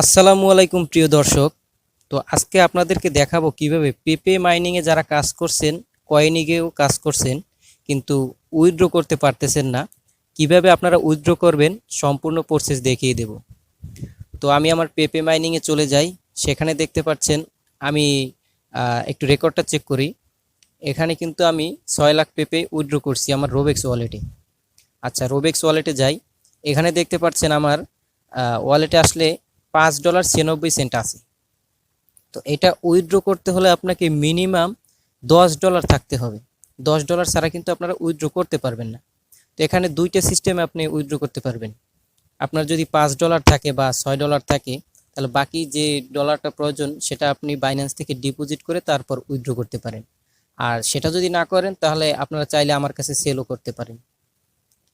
আসসালামু আলাইকুম প্রিয় দর্শক। তো আজকে আপনাদেরকে দেখাবো কিভাবে পেপে মাইনিংয়ে যারা কাজ করছেন, কয়েনিগেও কাজ করছেন কিন্তু উইথড্র করতে পারতেছেন না, কিভাবে আপনারা উইথড্র করবেন সম্পূর্ণ প্রসেস দেখিয়ে দেব। তো আমি আমার পেপে মাইনিংয়ে চলে যাই। সেখানে দেখতে পাচ্ছেন আমি একটু রেকর্ডটা চেক করি। এখানে কিন্তু আমি 6 লাখ পেপে উইথড্র করছি আমার রোবেক্স ওয়ালেটে। আচ্ছা, রোবেক্স ওয়ালেটে যাই। এখানে দেখতে পাচ্ছেন আমার ওয়ালেটে আসলে $5.96 আছে। তো এটা উইথড্র করতে হলে আপনাকে মিনিমাম $10 থাকতে হবে। $10 ছাড়া কিন্তু আপনারা উইথড্র করতে পারবেন না। তো এখানে দুইটা সিস্টেমে আপনি উইথড্র করতে পারবেন। আপনার যদি $5 থাকে বা $6 থাকে, তাহলে বাকি যে ডলারটা প্রয়োজন সেটা আপনি বাইন্যান্স থেকে ডিপোজিট করে তারপর উইথড্র করতে পারেন। আর সেটা যদি না করেন তাহলে আপনারা চাইলে আমার কাছে সেলও করতে পারেন।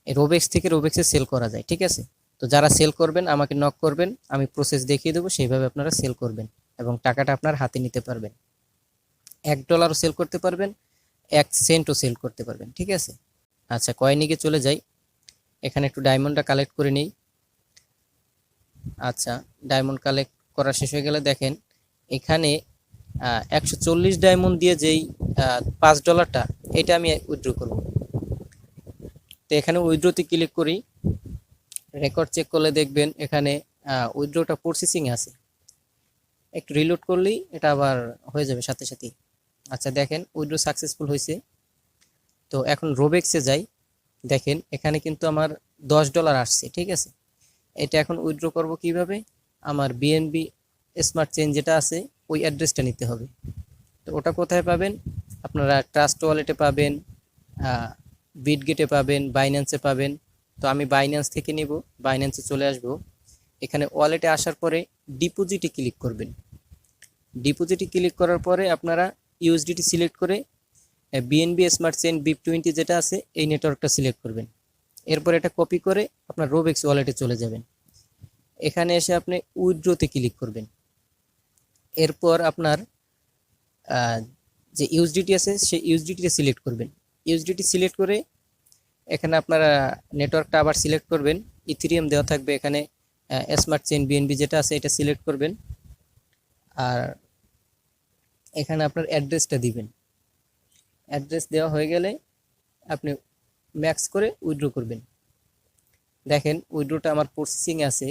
এই রোবেক্স থেকে রোবেক্সে সেল করা যায়, ঠিক আছে? তো যারা সেল করবেন আমাকে নক করবেন, আমি প্রসেস দেখিয়ে দেবো, সেইভাবে আপনারা সেল করবেন এবং টাকাটা আপনার হাতে নিতে পারবেন। $1 সেল করতে পারবেন, 1 সেন্টও সেল করতে পারবেন, ঠিক আছে? আচ্ছা, কয়েনিকে চলে যাই। এখানে একটু ডায়মন্ডটা কালেক্ট করে নিই। আচ্ছা, ডায়মন্ড কালেক্ট করা শেষ হয়ে গেলে দেখেন এখানে 140 ডায়মন্ড দিয়ে যেই $5 এটা আমি উইথড্র করব। তো এখানে উইথড্রতে ক্লিক করি। রেকর্ড চেক করলে দেখবেন এখানে উইথড্রটা প্রসেসিং আছে। একটু রিলোড করলেই এটা আবার হয়ে যাবে সাথে সাথেই। আচ্ছা, দেখেন উইথড্র সাকসেসফুল হয়েছে। তো এখন রোবেক্সে যাই। দেখেন এখানে কিন্তু আমার $10 আসছে, ঠিক আছে? এটা এখন উইথড্র করব কিভাবে? আমার বিএনবি স্মার্ট চেইন যেটা আছে ওই অ্যাড্রেসটা নিতে হবে। তো ওটা কোথায় পাবেন? আপনারা ট্রাস্ট ওয়ালেটে পাবেন, বিটগেটে পাবেন, বাইন্যান্সে পাবেন। তো আমি বাইন্যান্স থেকে নিব, বাইন্যান্সে চলে আসব। এখানে ওয়ালেটে আসার পরে ডিপোজিটে ক্লিক করবেন। ডিপোজিটে ক্লিক করার পরে আপনারা ইউএসডিটি সিলেক্ট করে বিএনবি স্মার্ট চেইন BIP20 যেটা আছে এই নেটওয়ার্কটা সিলেক্ট করবেন। এরপর এটা কপি করে আপনার রোবেক্স ওয়ালেটে চলে যাবেন। এখানে এসে আপনি উইথড্রোতে ক্লিক করবেন। এরপর আপনার যে ইউএসডিটি আছে সেই ইউএসডিটিটা সিলেক্ট করবেন। ইউএসডিটি সিলেক্ট করে এখানে আপনারা নেটওয়ার্কটা আবার সিলেক্ট করবেন। ইথেরিয়াম দেওয়া থাকবে এখানে, স্মার্ট চেইন বিএনবি যেটা আছে এটা সিলেক্ট করবেন। আর এখানে আপনার অ্যাড্রেসটা দিবেন। অ্যাড্রেস দেওয়া হয়ে গেলে আপনি ম্যাক্স করে উইথড্র করবেন। দেখেন উইথড্রটা আমার প্রসেসিংয়ে আছে।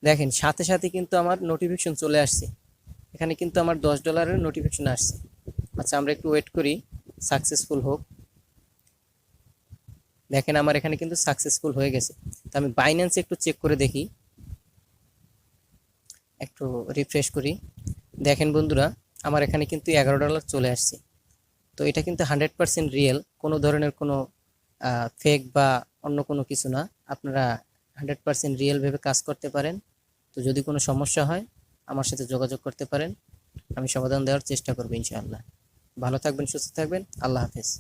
দেখেন সাথে সাথে কিন্তু আমার নোটিফিকেশন চলে আসছে। এখানে কিন্তু আমার $10 নোটিফিকেশন আসছে। আচ্ছা, আমরা একটু ওয়েট করি সাকসেসফুল হোক। দেখেন আমার এখানে কিন্তু সাকসেসফুল হয়ে গেছে। তো আমি বাইন্যান্সে একটু চেক করে দেখি, একটু রিফ্রেশ করি। দেখেন বন্ধুরা, আমার এখানে কিন্তু $11 চলে আসছে। তো এটা কিন্তু 100% রিয়েল, কোনো ধরনের কোনো ফেক বা অন্য কোনো কিছু না। আপনারা 100% রিয়েল ভেবে কাজ করতে পারেন। তো যদি কোনো সমস্যা হয় আমার সাথে যোগাযোগ করতে পারেন, আমি সমাধান দেওয়ার চেষ্টা করব ইনশাআল্লাহ। ভালো থাকবেন, সুস্থ থাকবেন, আল্লাহ হাফেজ।